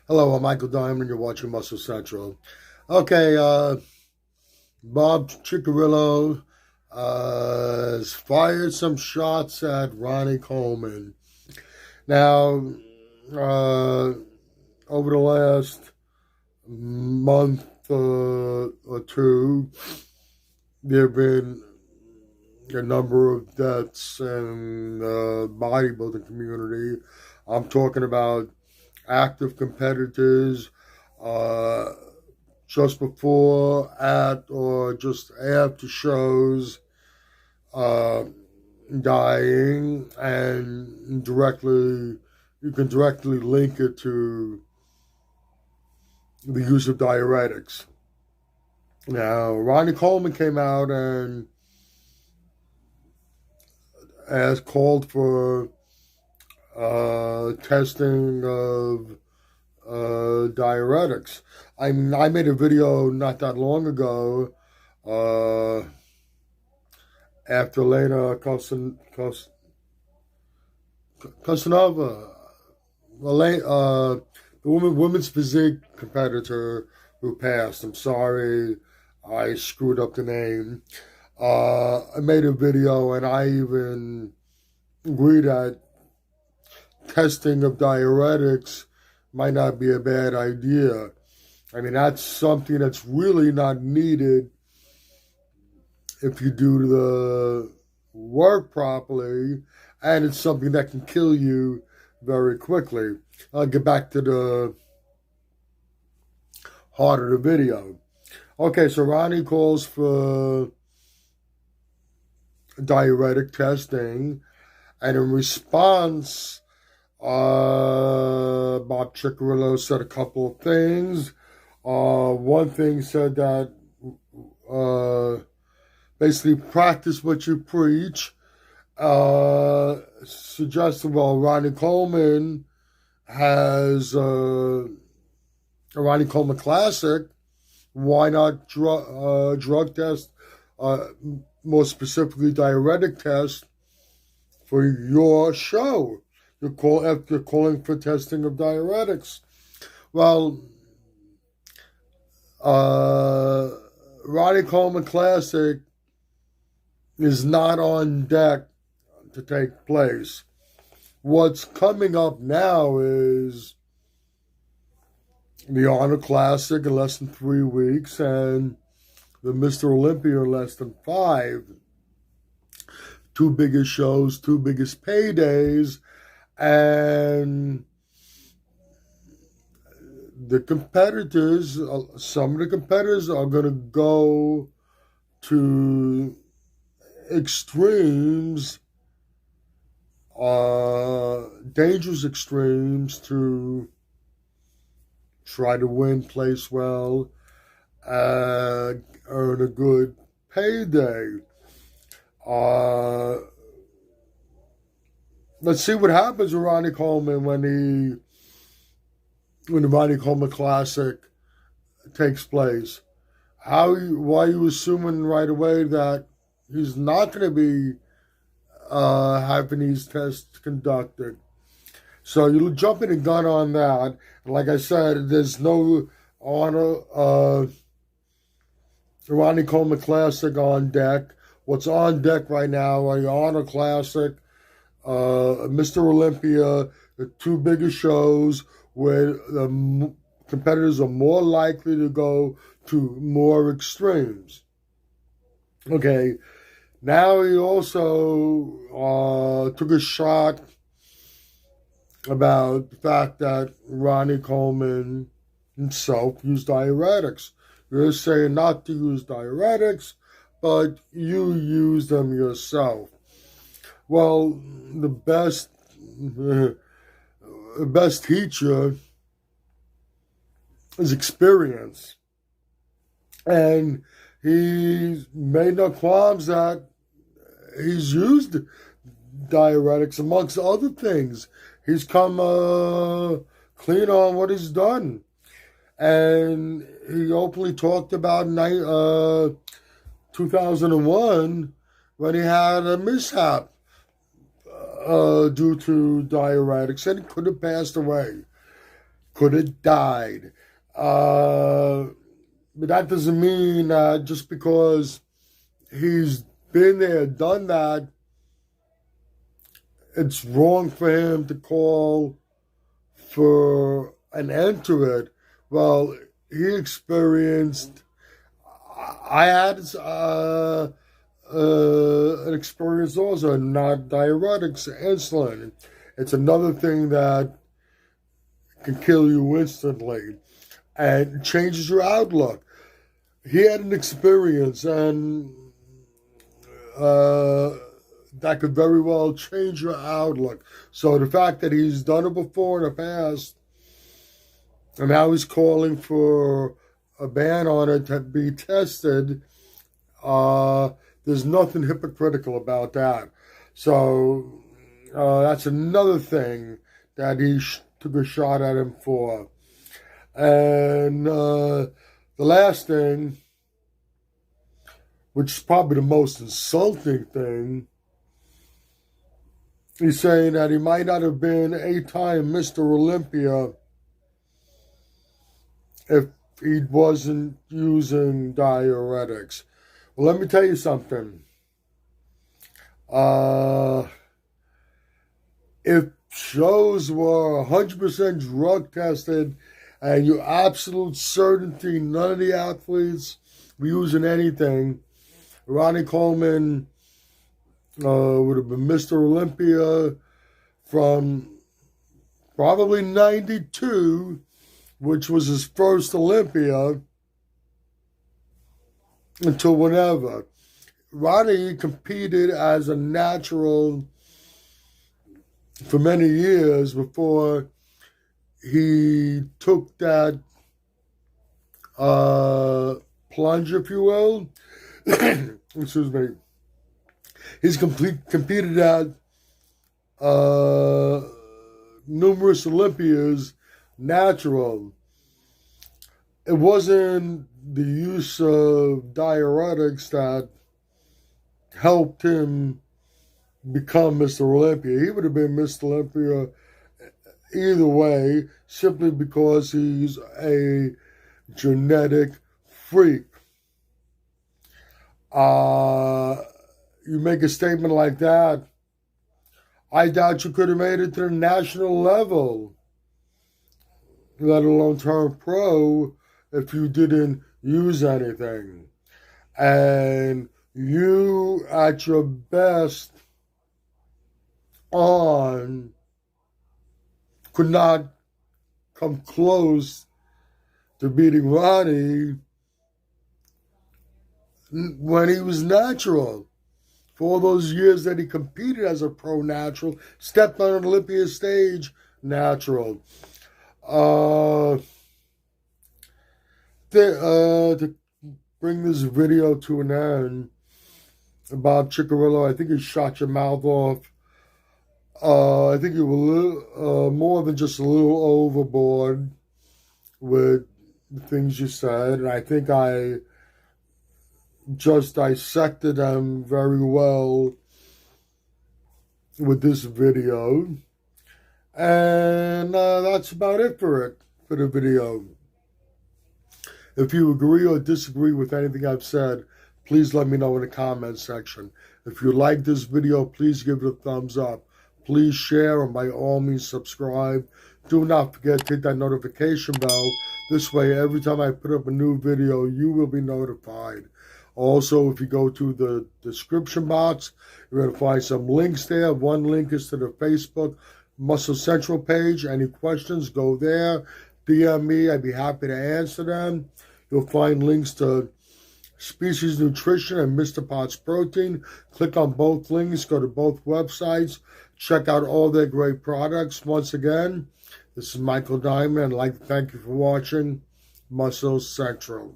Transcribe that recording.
Hello, I'm Michael Diamond. You're watching Muscle Central. Okay, Bob Cicherillo has fired some shots at Ronnie Coleman. Now, uh, over the last month or two, there have been a number of deaths in the bodybuilding community. I'm talking about active competitors, uh, just before, at, or just after shows, uh, dying, and you can directly link it to the use of diuretics. Now, Ronnie Coleman came out and has called for testing of diuretics. I made a video not that long ago uh, after Lena Kosanova, the women's physique competitor who passed. I'm sorry, I screwed up the name. I made a video and I even agreed that testing of diuretics might not be a bad idea. I mean, that's something that's really not needed if you do the work properly, and it's something that can kill you very quickly. I'll get back to the heart of the video. Okay, so Ronnie calls for diuretic testing, and in response, Bob Cicherillo said a couple of things. One thing said that basically practice what you preach. Suggested, well, Ronnie Coleman has a Ronnie Coleman Classic. Why not drug test, more specifically diuretic test for your show? You're calling for testing of diuretics. Well, Ronnie Coleman Classic is not on deck to take place. What's coming up now is the Honor Classic in less than 3 weeks and the Mr. Olympia in less than 5. Two biggest shows, two biggest paydays, and the competitors, some of the competitors are going to go to extremes, dangerous extremes to try to win, place well, earn a good payday. Let's see what happens with Ronnie Coleman when the Ronnie Coleman Classic takes place. Why are you assuming right away that he's not going to be having these tests conducted? So you're jumping the gun on that. And like I said, there's no honor Ronnie Coleman Classic on deck. What's on deck right now are the Honor Classic, Mr. Olympia, the two biggest shows where the competitors are more likely to go to more extremes. Okay, now he also took a shot about the fact that Ronnie Coleman himself used diuretics. You're saying not to use diuretics, but you use them yourself. Well, the best teacher is experience. And he made no qualms that he's used diuretics amongst other things. He's come clean on what he's done. And he openly talked about 2001 when he had a mishap due to diuretics, and he could have passed away. could have died. But that doesn't mean just because he's been there, done that, it's wrong for him to call for an end to it. Well, he experienced, I had an experience also, not diuretics, insulin. It's another thing that can kill you instantly and changes your outlook. He had an experience, and that could very well change your outlook. So the fact that he's done it before in the past, and now he's calling for a ban on it to be tested, there's nothing hypocritical about that. So that's another thing that he took a shot at him for. And the last thing, which is probably the most insulting thing, he's saying that he might not have been 8-time Mr. Olympia if he wasn't using diuretics. Well, let me tell you something. If shows were 100% drug tested and your absolute certainty none of the athletes were using anything, Ronnie Coleman would have been Mr. Olympia from probably 92, which was his first Olympia, until whenever. Ronnie competed as a natural for many years before he took that plunge, if you will. Excuse me. He's competed at numerous Olympias natural. It wasn't the use of diuretics that helped him become Mr. Olympia. He would have been Mr. Olympia either way, simply because he's a genetic freak. You make a statement like that, I doubt you could have made it to the national level, let alone turn pro, if you didn't use anything. And you, at your best, could not come close to beating Ronnie when he was natural. For all those years that he competed as a pro natural, stepped on an Olympia stage natural. To bring this video to an end about Cicherillo, I think he shot your mouth off. I think you were more than just a little overboard with the things you said, and I think I just dissected them very well with this video. And that's about it for the video. If you agree or disagree with anything I've said, please let me know in the comments section. If you like this video, please give it a thumbs up. Please share, and by all means subscribe. Do not forget to hit that notification bell. This way, every time I put up a new video, you will be notified. Also, if you go to the description box, you're going to find some links there. One link is to the Facebook Muscle Central page. Any questions, go there. DM me. I'd be happy to answer them. You'll find links to Species Nutrition and Mr. Potts Protein. Click on both links. Go to both websites. Check out all their great products. Once again, this is Michael Diamond. I'd like to thank you for watching Muscle Central.